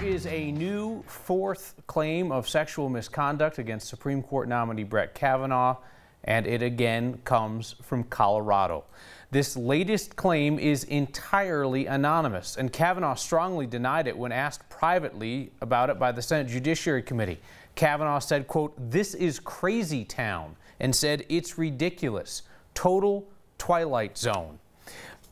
is a new fourth claim of sexual misconduct against Supreme Court nominee Brett Kavanaugh, and it again comes from Colorado. This latest claim is entirely anonymous, and Kavanaugh strongly denied it when asked privately about it by the Senate Judiciary Committee. Kavanaugh said, quote, "This is crazy town," and said it's ridiculous. Total Twilight Zone.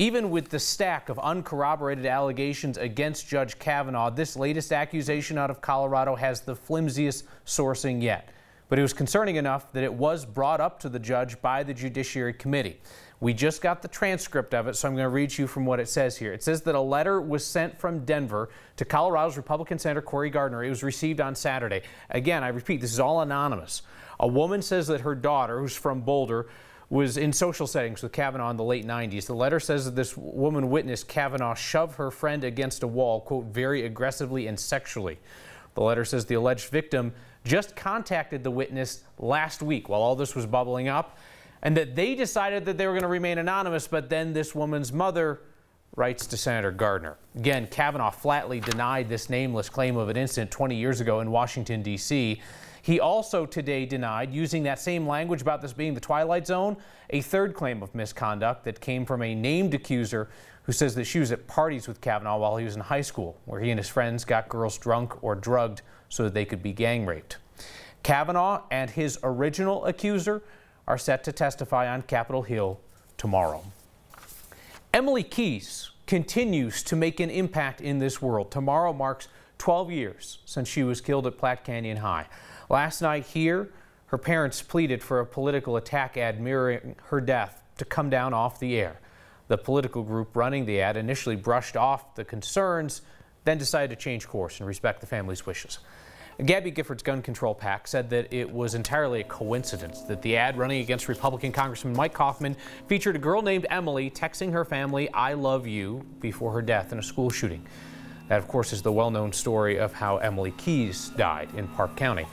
Even with the stack of uncorroborated allegations against Judge Kavanaugh, this latest accusation out of Colorado has the flimsiest sourcing yet. But it was concerning enough that it was brought up to the judge by the Judiciary Committee. We just got the transcript of it, so I'm going to read you from what it says here. It says that a letter was sent from Denver to Colorado's Republican Senator Cory Gardner. It was received on Saturday. Again, I repeat, this is all anonymous. A woman says that her daughter, who's from Boulder, was in social settings with Kavanaugh in the late 90s. The letter says that this woman witnessed Kavanaugh shove her friend against a wall, quote, very aggressively and sexually. The letter says the alleged victim just contacted the witness last week while all this was bubbling up, and that they decided that they were going to remain anonymous, but then this woman's mother writes to Senator Gardner. Again, Kavanaugh flatly denied this nameless claim of an incident 20 years ago in Washington, D.C. He also today denied, using that same language about this being the Twilight Zone, a third claim of misconduct that came from a named accuser who says that she was at parties with Kavanaugh while he was in high school, where he and his friends got girls drunk or drugged so that they could be gang raped. Kavanaugh and his original accuser are set to testify on Capitol Hill tomorrow. Emily Keyes continues to make an impact in this world. Tomorrow marks 12 years since she was killed at Platte Canyon High. Last night here, her parents pleaded for a political attack ad mirroring her death to come down off the air. The political group running the ad initially brushed off the concerns, then decided to change course and respect the family's wishes. Gabby Gifford's gun control PAC said that it was entirely a coincidence that the ad running against Republican Congressman Mike Coffman featured a girl named Emily texting her family, "I love you," before her death in a school shooting. That, of course, is the well-known story of how Emily Keyes died in Park County.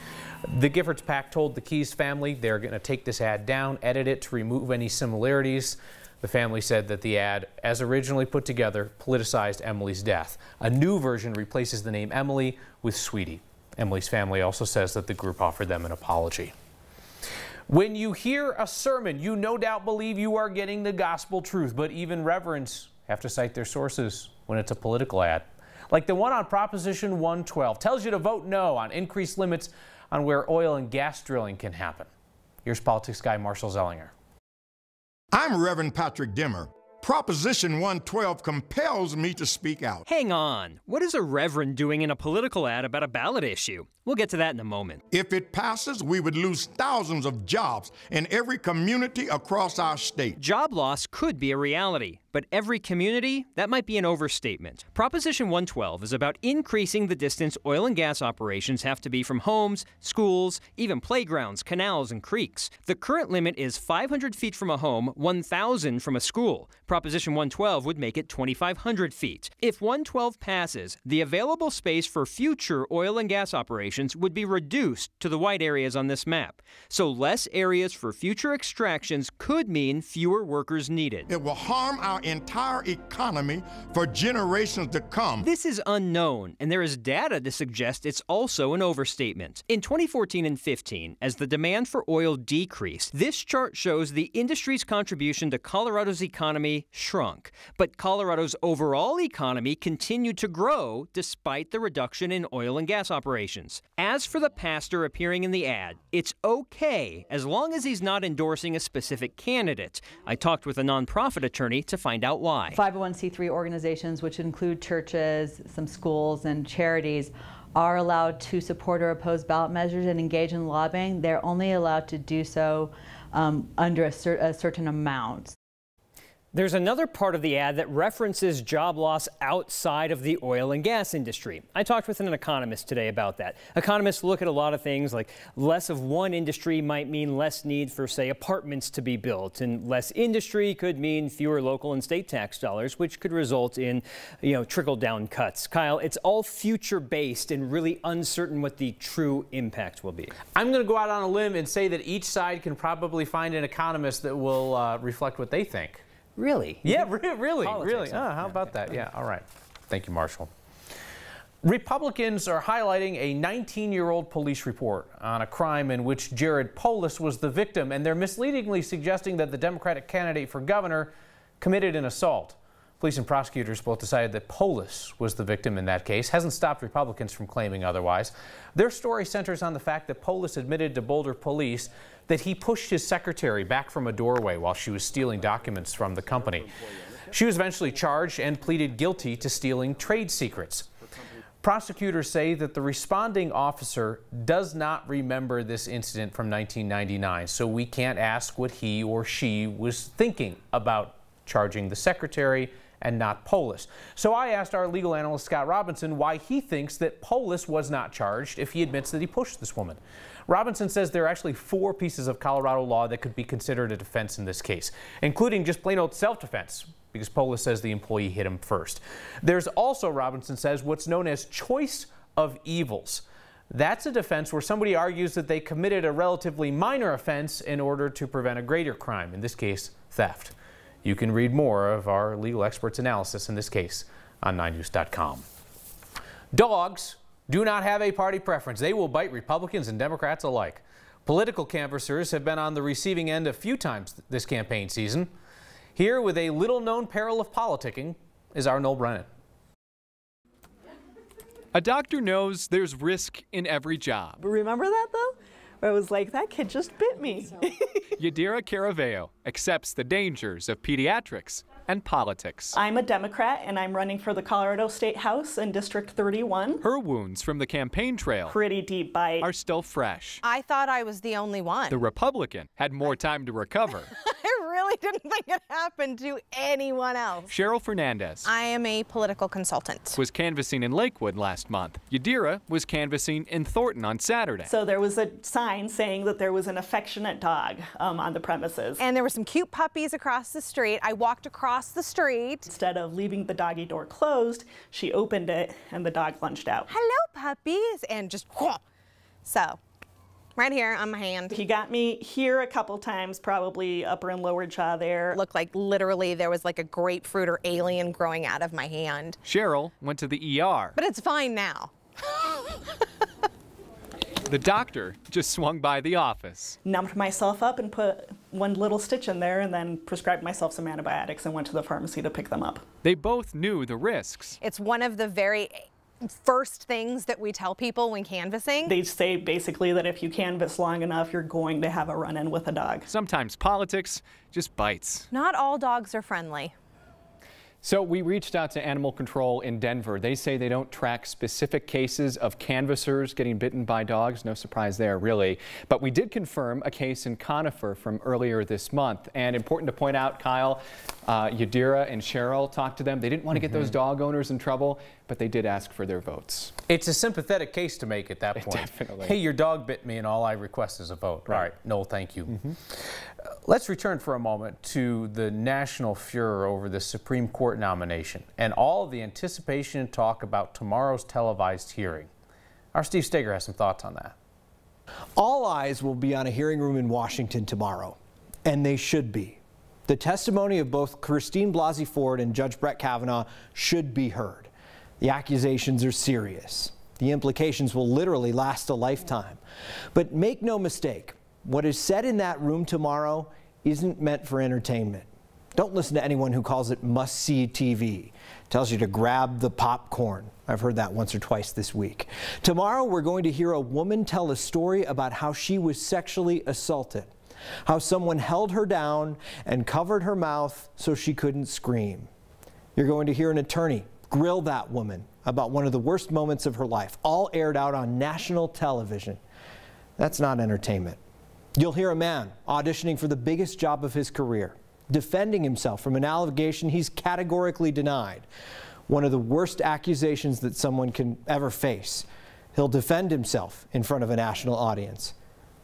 The Giffords PAC told the Keyes family they're going to take this ad down, edit it to remove any similarities. The family said that the ad, as originally put together, politicized Emily's death. A new version replaces the name Emily with Sweetie. Emily's family also says that the group offered them an apology. When you hear a sermon, you no doubt believe you are getting the gospel truth, but even reverends have to cite their sources when it's a political ad. Like the one on Proposition 112, tells you to vote no on increased limits on where oil and gas drilling can happen. Here's politics guy Marshall Zellinger. I'm Reverend Patrick Dimmer. Proposition 112 compels me to speak out. Hang on. What is a reverend doing in a political ad about a ballot issue? We'll get to that in a moment. If it passes, we would lose thousands of jobs in every community across our state. Job loss could be a reality, but every community, that might be an overstatement. Proposition 112 is about increasing the distance oil and gas operations have to be from homes, schools, even playgrounds, canals, and creeks. The current limit is 500 feet from a home, 1,000 from a school. Proposition 112 would make it 2,500 feet. If 112 passes, the available space for future oil and gas operations would be reduced to the white areas on this map. So less areas for future extractions could mean fewer workers needed. It will harm our entire economy for generations to come. This is unknown, and there is data to suggest it's also an overstatement. In 2014 and 15, as the demand for oil decreased, this chart shows the industry's contribution to Colorado's economy shrunk. But Colorado's overall economy continued to grow despite the reduction in oil and gas operations. As for the pastor appearing in the ad, it's okay as long as he's not endorsing a specific candidate. I talked with a nonprofit attorney to find out why. 501c3 organizations, which include churches, some schools, and charities, are allowed to support or oppose ballot measures and engage in lobbying. They're only allowed to do so under a certain amount. There's another part of the ad that references job loss outside of the oil and gas industry. I talked with an economist today about that. Economists look at a lot of things like less of one industry might mean less need for, say, apartments to be built, and less industry could mean fewer local and state tax dollars, which could result in, trickle-down cuts. Kyle, it's all future-based and really uncertain what the true impact will be. I'm going to go out on a limb and say that each side can probably find an economist that will reflect what they think. Really? Yeah, really. Politics, How about that? Yeah, all right. Thank you, Marshall. Republicans are highlighting a 19-year-old police report on a crime in which Jared Polis was the victim, and they're misleadingly suggesting that the Democratic candidate for governor committed an assault. Police and prosecutors both decided that Polis was the victim in that case. Hasn't stopped Republicans from claiming otherwise. Their story centers on the fact that Polis admitted to Boulder police that he pushed his secretary back from a doorway while she was stealing documents from the company. She was eventually charged and pleaded guilty to stealing trade secrets. Prosecutors say that the responding officer does not remember this incident from 1999, so we can't ask what he or she was thinking about charging the secretary and not Polis. So I asked our legal analyst Scott Robinson why he thinks that Polis was not charged if he admits that he pushed this woman. Robinson says there are actually 4 pieces of Colorado law that could be considered a defense in this case, including just plain old self-defense, because Polis says the employee hit him first. There's also, Robinson says, what's known as choice of evils. That's a defense where somebody argues that they committed a relatively minor offense in order to prevent a greater crime, in this case, theft. You can read more of our legal experts' analysis in this case on 9news.com. Dogs do not have a party preference. They will bite Republicans and Democrats alike. Political canvassers have been on the receiving end a few times this campaign season. Here with a little-known peril of politicking is our Noel Brennan. A doctor knows there's risk in every job. Remember that, though? Where I was like, that kid just bit me. Yadira Caraveo accepts the dangers of pediatrics and politics. I'm a Democrat, and I'm running for the Colorado State House in District 31. Her wounds from the campaign trail, Pretty deep bite, are still fresh. I thought I was the only one. The Republican had more time to recover. I really didn't think it happened to anyone else. Cheryl Fernandez I am a political consultant. was canvassing in Lakewood last month. Yadira was canvassing in Thornton on Saturday. So there was a sign saying that there was an affectionate dog on the premises. And there were some cute puppies across the street. I walked across the street. Instead of leaving the doggy door closed, she opened it and the dog lunged out. Hello, puppies, and just whoa. So, right here on my hand. He got me here a couple times, probably upper and lower jaw there. Looked like literally there was like a grapefruit or alien growing out of my hand. Cheryl went to the ER. But it's fine now. The doctor just swung by the office. Numbed myself up and put one little stitch in there and then prescribed myself some antibiotics and went to the pharmacy to pick them up. They both knew the risks. It's one of the very first things that we tell people when canvassing. They say basically that if you canvass long enough, you're going to have a run-in with a dog. Sometimes politics just bites. Not all dogs are friendly. So we reached out to Animal Control in Denver. They say they don't track specific cases of canvassers getting bitten by dogs. No surprise there, really. But we did confirm a case in Conifer from earlier this month. And important to point out, Kyle, Yadira and Cheryl talked to them. They didn't want to get those dog owners in trouble, but they did ask for their votes. It's a sympathetic case to make at that point. Definitely. Hey, your dog bit me and all I request is a vote. Right. All right, Noel, thank you. Let's return for a moment to the national furor over the Supreme Court nomination and all the anticipation and talk about tomorrow's televised hearing. Our Steve Steger has some thoughts on that. All eyes will be on a hearing room in Washington tomorrow, and they should be. The testimony of both Christine Blasey Ford and Judge Brett Kavanaugh should be heard. The accusations are serious. The implications will literally last a lifetime. But make no mistake, what is said in that room tomorrow isn't meant for entertainment. Don't listen to anyone who calls it must-see TV. Tells you to grab the popcorn. I've heard that once or twice this week. Tomorrow, we're going to hear a woman tell a story about how she was sexually assaulted, how someone held her down and covered her mouth so she couldn't scream. You're going to hear an attorney grill that woman about one of the worst moments of her life, all aired out on national television. That's not entertainment. You'll hear a man auditioning for the biggest job of his career, defending himself from an allegation he's categorically denied, one of the worst accusations that someone can ever face. He'll defend himself in front of a national audience.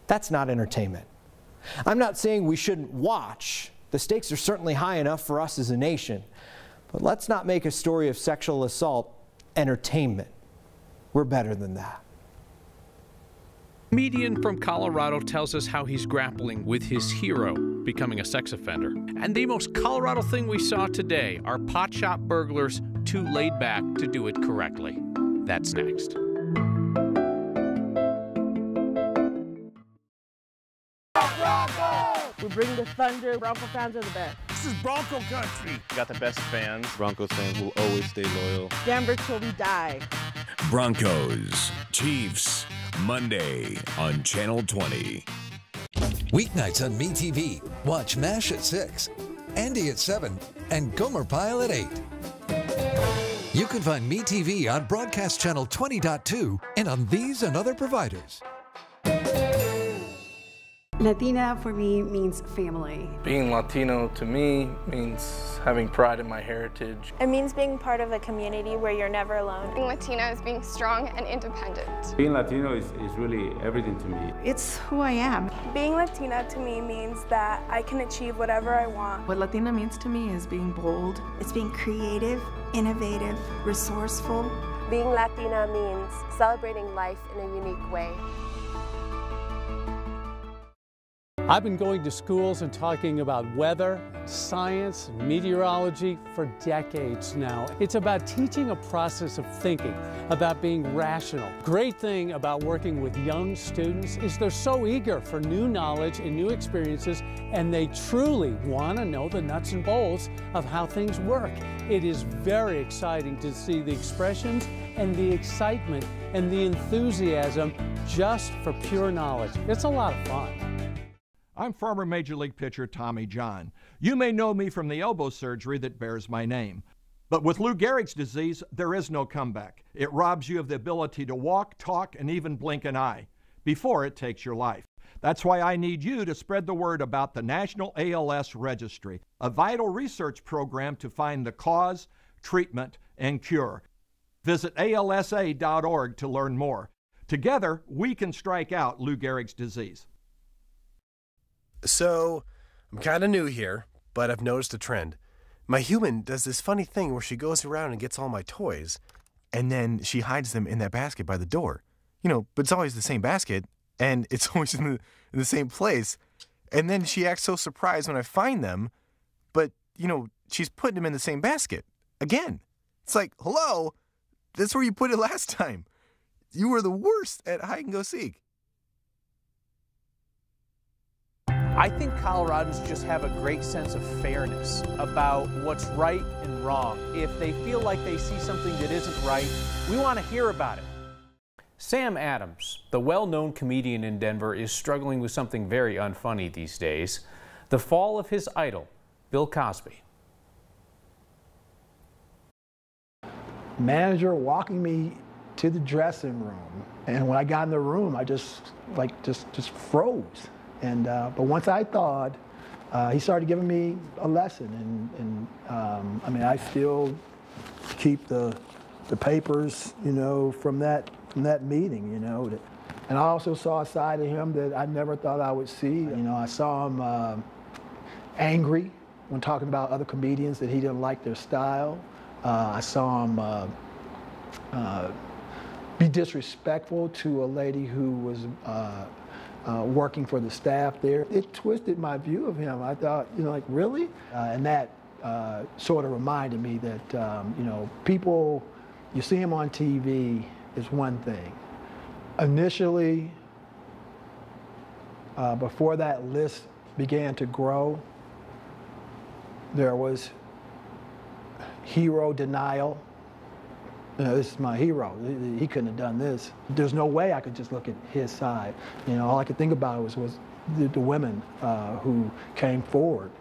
That's not entertainment. I'm not saying we shouldn't watch. The stakes are certainly high enough for us as a nation. But let's not make a story of sexual assault entertainment. We're better than that. A comedian from Colorado tells us how he's grappling with his hero becoming a sex offender. And the most Colorado thing we saw today are pot shop burglars too laid back to do it correctly. That's next. We bring the thunder. Bronco fans are the best. This is Bronco country. Got the best fans. Broncos fans will always stay loyal. Denver till we die. Broncos, Chiefs, Monday on Channel 20. Weeknights on MeTV. Watch MASH at 6, Andy at 7, and Gomer Pyle at 8. You can find MeTV on Broadcast Channel 20.2 and on these and other providers. Latina for me means family. Being Latino to me means having pride in my heritage. It means being part of a community where you're never alone. Being Latina is being strong and independent. Being Latino is really everything to me. It's who I am. Being Latina to me means that I can achieve whatever I want. What Latina means to me is being bold. It's being creative, innovative, resourceful. Being Latina means celebrating life in a unique way. I've been going to schools and talking about weather, science, and meteorology for decades now. It's about teaching a process of thinking, about being rational. Great thing about working with young students is they're so eager for new knowledge and new experiences, and they truly want to know the nuts and bolts of how things work. It is very exciting to see the expressions and the excitement and the enthusiasm just for pure knowledge. It's a lot of fun. I'm former Major League pitcher Tommy John. You may know me from the elbow surgery that bears my name. But with Lou Gehrig's disease, there is no comeback. It robs you of the ability to walk, talk, and even blink an eye before it takes your life. That's why I need you to spread the word about the National ALS Registry, a vital research program to find the cause, treatment, and cure. Visit alsa.org to learn more. Together, we can strike out Lou Gehrig's disease. So, I'm kind of new here, but I've noticed a trend. My human does this funny thing where she goes around and gets all my toys, and then she hides them in that basket by the door. You know, but it's always the same basket, and it's always in the same place. And then she acts so surprised when I find them, but, you know, she's putting them in the same basket. Again. It's like, hello, that's where you put it last time. You were the worst at hide and go seek. I think Coloradans just have a great sense of fairness about what's right and wrong. If they feel like they see something that isn't right, we want to hear about it. Sam Adams, the well-known comedian in Denver, is struggling with something very unfunny these days: the fall of his idol, Bill Cosby. Manager walking me to the dressing room, and when I got in the room, I just froze. And but once I thawed, he started giving me a lesson, and I mean, I still keep the papers, you know, from that meeting, you know. And I also saw a side of him that I never thought I would see. You know, I saw him angry when talking about other comedians that he didn't like their style. I saw him be disrespectful to a lady who was working for the staff there. It twisted my view of him. I thought, you know, like, really? And that sort of reminded me that, you know, people, you see him on TV is one thing. Initially, before that list began to grow, there was hero denial. You know, this is my hero. He couldn't have done this. There's no way I could just look at his side. You know, all I could think about was the women who came forward.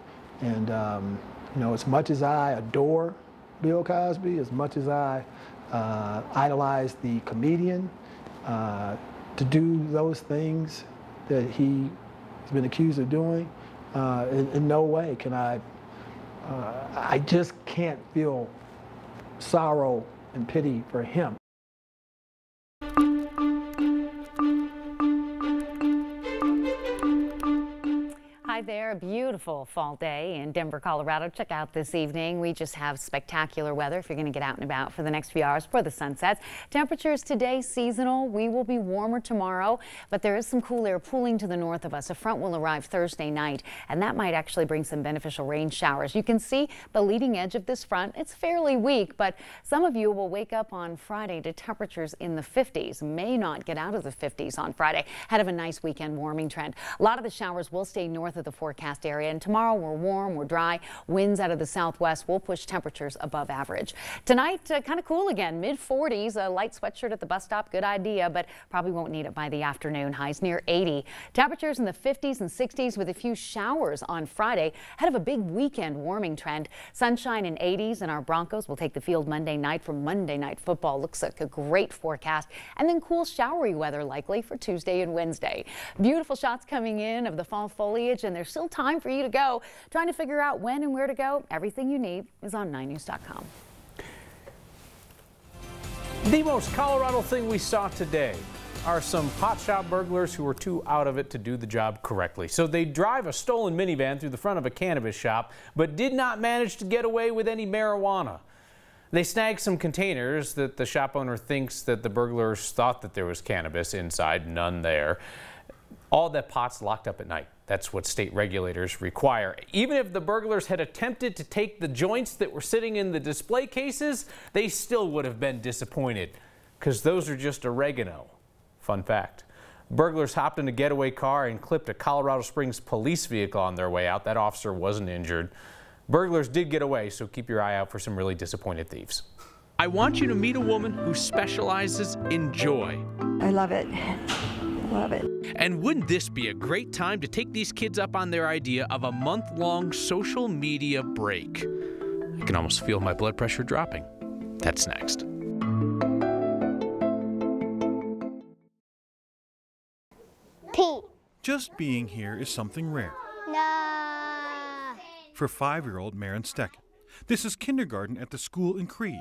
And, you know, as much as I adore Bill Cosby, as much as I idolize the comedian, to do those things that he's been accused of doing, in no way can I just can't feel sorrow and pity for him. Hi, Hi there, a beautiful fall day in Denver, Colorado. Check out this evening. We just have spectacular weather if you're going to get out and about for the next few hours before the sun sets. Temperatures today seasonal. We will be warmer tomorrow, but there is some cool air pooling to the north of us. A front will arrive Thursday night, and that might actually bring some beneficial rain showers. You can see the leading edge of this front. It's fairly weak, but some of you will wake up on Friday to temperatures in the 50s. May not get out of the 50s on Friday. Ahead of a nice weekend warming trend. A lot of the showers will stay north of the forecast area, and tomorrow we're warm, we're dry. Winds out of the southwest will push temperatures above average. Tonight, kind of cool again, mid-40s. A light sweatshirt at the bus stop, good idea, but probably won't need it by the afternoon. Highs near 80. Temperatures in the 50s and 60s with a few showers on Friday. Ahead of a big weekend warming trend. Sunshine in 80s, and our Broncos will take the field Monday night for Monday Night Football. Looks like a great forecast, and then cool showery weather likely for Tuesday and Wednesday. Beautiful shots coming in of the fall foliage, and there's still time for you to go. Trying to figure out when and where to go? Everything you need is on 9news.com. The most Colorado thing we saw today are some hotshot burglars who were too out of it to do the job correctly. So they drive a stolen minivan through the front of a cannabis shop, but did not manage to get away with any marijuana. They snagged some containers that the shop owner thinks that the burglars thought that there was cannabis inside, none there. All that pot's locked up at night. That's what state regulators require. Even if the burglars had attempted to take the joints that were sitting in the display cases, they still would have been disappointed, because those are just oregano. Fun fact. Burglars hopped in a getaway car and clipped a Colorado Springs police vehicle on their way out. That officer wasn't injured. Burglars did get away, so keep your eye out for some really disappointed thieves. I want you to meet a woman who specializes in joy. I love it. Love it. And wouldn't this be a great time to take these kids up on their idea of a month-long social media break? I can almost feel my blood pressure dropping. That's next. Pete. Just being here is something rare. No. For 5-year-old Maren Stecken. This is kindergarten at the school in Creed.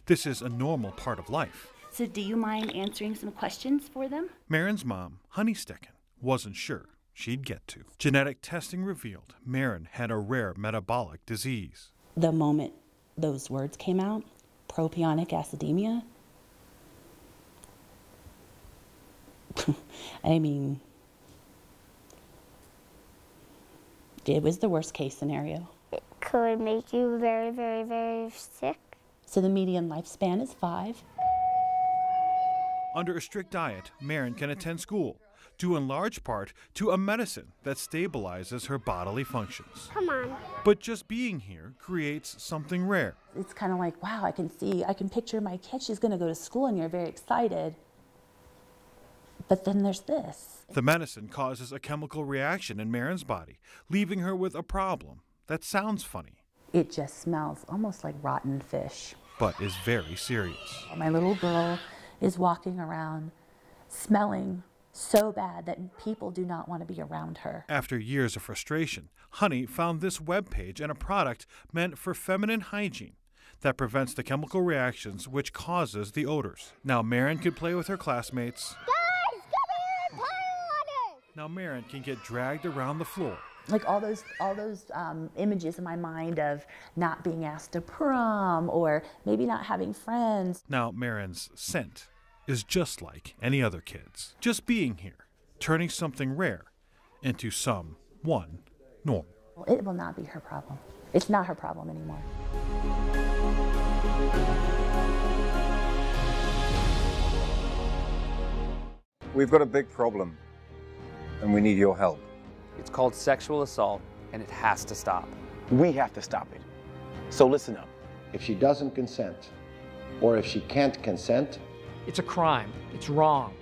This is a normal part of life. So do you mind answering some questions for them? Maren's mom, Honey Stecken, wasn't sure she'd get to. Genetic testing revealed Maren had a rare metabolic disease. The moment those words came out, propionic acidemia, I mean, it was the worst case scenario. It could make you very, very, very sick. So the median lifespan is 5. Under a strict diet, Maren can attend school, due in large part to a medicine that stabilizes her bodily functions. Come on. But just being here creates something rare. It's kind of like, wow, I can picture my kid. She's going to go to school and you're very excited. But then there's this. The medicine causes a chemical reaction in Maren's body, leaving her with a problem that sounds funny. It just smells almost like rotten fish. But is very serious. My little girl is walking around smelling so bad that people do not want to be around her. After years of frustration, Honey found this webpage and a product meant for feminine hygiene that prevents the chemical reactions which causes the odors. Now Maren can play with her classmates. Guys, come here, pile on it! Now Maren can get dragged around the floor. Like all those images in my mind of not being asked to prom or maybe not having friends. Now Maren's scent is just like any other kid's. Just being here, turning something rare into someone normal. It will not be her problem. It's not her problem anymore. We've got a big problem, and we need your help. It's called sexual assault, and it has to stop. We have to stop it. So listen up. If she doesn't consent, or if she can't consent, it's a crime. It's wrong.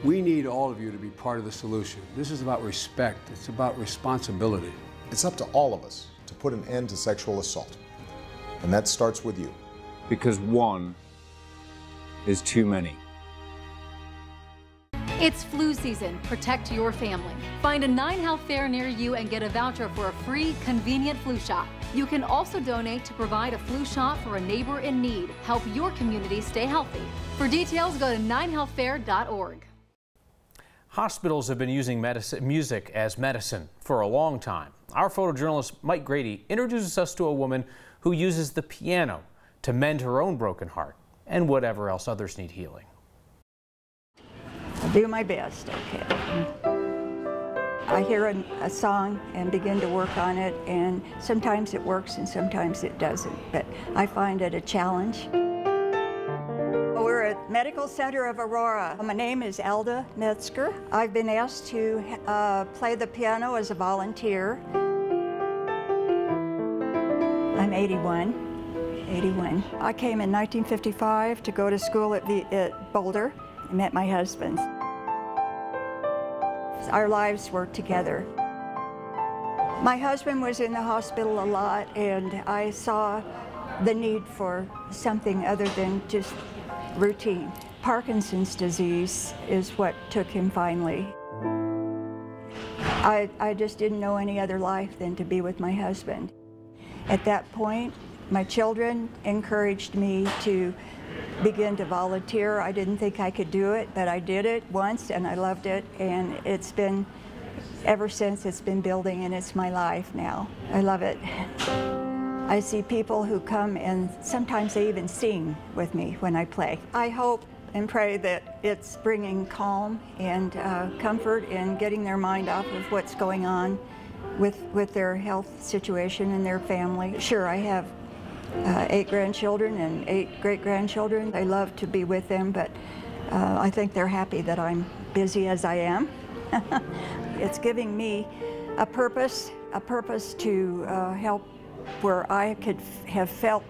We need all of you to be part of the solution. This is about respect. It's about responsibility. It's up to all of us to put an end to sexual assault. And that starts with you. Because one is too many. It's flu season. Protect your family. Find a 9 Health fair near you and get a voucher for a free, convenient flu shot. You can also donate to provide a flu shot for a neighbor in need. Help your community stay healthy. For details, go to 9healthfair.org. Hospitals have been using music as medicine for a long time. Our photojournalist Mike Grady introduces us to a woman who uses the piano to mend her own broken heart and whatever else others need healing. I do my best, okay. I hear a song and begin to work on it, and sometimes it works and sometimes it doesn't, but I find it a challenge. We're at Medical Center of Aurora. My name is Alda Metzger. I've been asked to play the piano as a volunteer. I'm 81. I came in 1955 to go to school at Boulder. I met my husband. Our lives were together. My husband was in the hospital a lot, and I saw the need for something other than just routine. Parkinson's disease is what took him finally. I just didn't know any other life than to be with my husband. At that point, my children encouraged me to begin to volunteer. I didn't think I could do it, but I did it once and I loved it, and it's been, ever since, it's been building, and it's my life now. I love it. I see people who come and sometimes they even sing with me when I play. I hope and pray that it's bringing calm and comfort and getting their mind off of what's going on with their health situation and their family. Sure, I have 8 grandchildren and 8 great-grandchildren. I love to be with them, but I think they're happy that I'm busy as I am. It's giving me a purpose to help where I could have felt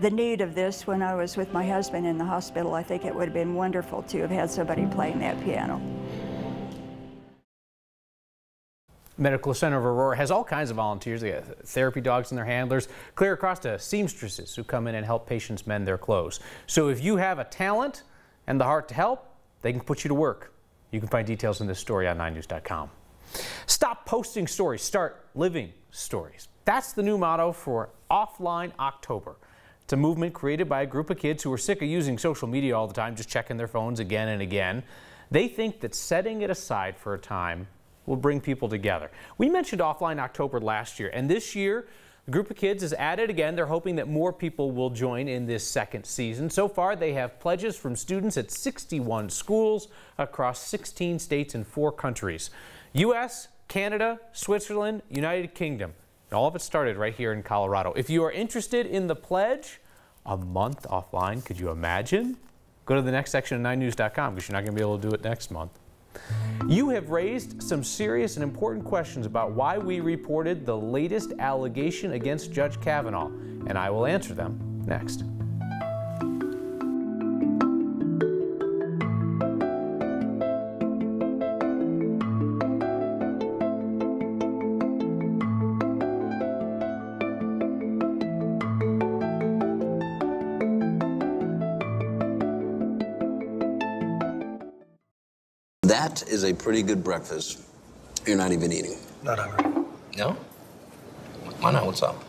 the need of this when I was with my husband in the hospital. I think it would have been wonderful to have had somebody playing that piano. Medical Center of Aurora has all kinds of volunteers. They got therapy dogs and their handlers, clear across to seamstresses who come in and help patients mend their clothes. So if you have a talent and the heart to help, they can put you to work. You can find details in this story on 9news.com. Stop posting stories, start living stories. That's the new motto for Offline October. It's a movement created by a group of kids who are sick of using social media all the time, just checking their phones again and again. They think that setting it aside for a time will bring people together. We mentioned Offline October last year, and this year, the group of kids is at it again. They're hoping that more people will join in this second season. So far, they have pledges from students at 61 schools across 16 states and 4 countries. U.S., Canada, Switzerland, United Kingdom. And all of it started right here in Colorado. If you are interested in the pledge, a month offline, could you imagine? Go to the next section of 9news.com because you're not going to be able to do it next month. You have raised some serious and important questions about why we reported the latest allegation against Judge Kavanaugh, and I will answer them next. That is a pretty good breakfast. You're not even eating. Not hungry. No? Why not? What's up?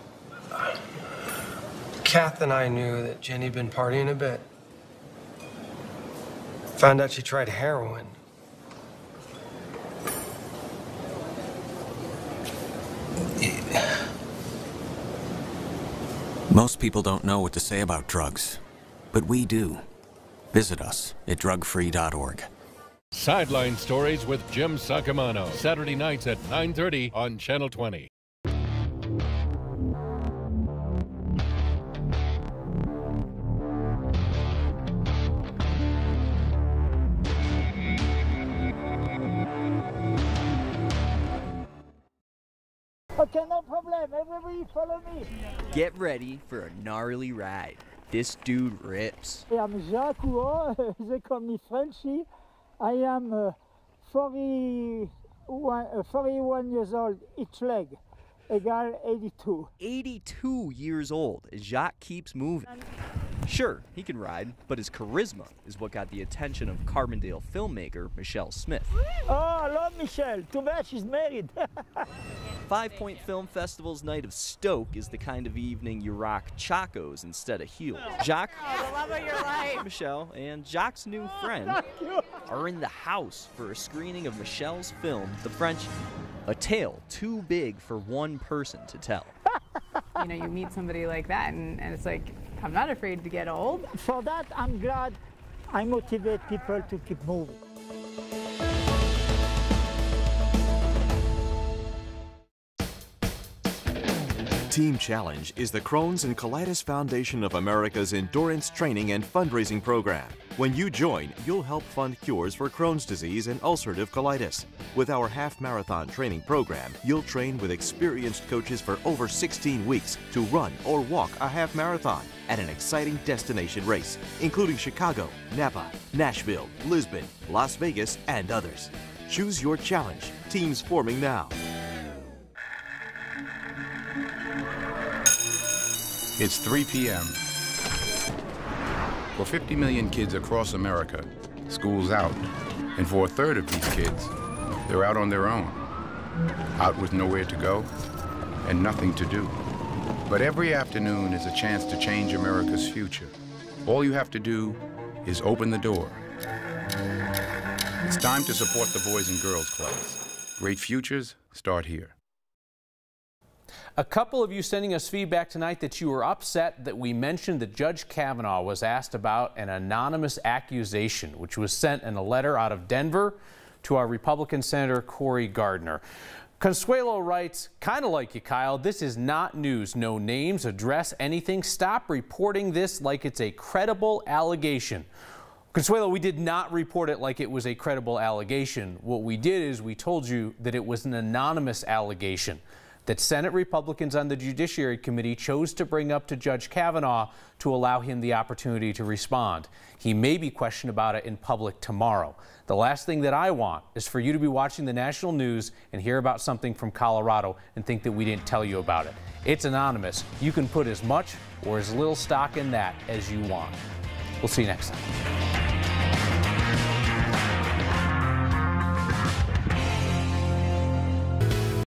Kath and I knew that Jenny'd been partying a bit. Found out she tried heroin. Most people don't know what to say about drugs, but we do. Visit us at drugfree.org. Sideline Stories with Jim Sacamano, Saturday nights at 9:30 on Channel 20. Okay, no problem. Everybody follow me. Get ready for a gnarly ride. This dude rips. I'm Jacques Houot. They call me Frenchie. I am 41 years old, each leg, equal 82. 82 years old. Jacques keeps moving. Sure, he can ride, but his charisma is what got the attention of Carbondale filmmaker Michelle Smith. Oh, I love Michelle. Too bad she's married. 5 Point Film Festival's Night of Stoke is the kind of evening you rock Chacos instead of heels. Jacques, the love of your life. Michelle, and Jacques' new friend are in the house for a screening of Michelle's film, The Frenchie, a tale too big for one person to tell. You know, you meet somebody like that, and it's like, I'm not afraid to get old. For that, I'm glad I motivate people to keep moving. Team Challenge is the Crohn's and Colitis Foundation of America's endurance training and fundraising program. When you join, you'll help fund cures for Crohn's disease and ulcerative colitis. With our half-marathon training program, you'll train with experienced coaches for over 16 weeks to run or walk a half marathon at an exciting destination race, including Chicago, Napa, Nashville, Lisbon, Las Vegas, and others. Choose your challenge. Teams forming now. It's 3 p.m. For 50 million kids across America, school's out. And for a third of these kids, they're out on their own. Out with nowhere to go and nothing to do. But every afternoon is a chance to change America's future. All you have to do is open the door. It's time to support the Boys and Girls Clubs. Great futures start here. A couple of you sending us feedback tonight that you were upset that we mentioned that Judge Kavanaugh was asked about an anonymous accusation, which was sent in a letter out of Denver to our Republican Senator Cory Gardner. Consuelo writes, kind of like you, Kyle, this is not news. No names, address, anything. Stop reporting this like it's a credible allegation. Consuelo, we did not report it like it was a credible allegation. What we did is we told you that it was an anonymous allegation that Senate Republicans on the Judiciary Committee chose to bring up to Judge Kavanaugh to allow him the opportunity to respond. He may be questioned about it in public tomorrow. The last thing that I want is for you to be watching the national news and hear about something from Colorado and think that we didn't tell you about it. It's anonymous. You can put as much or as little stock in that as you want. We'll see you next time.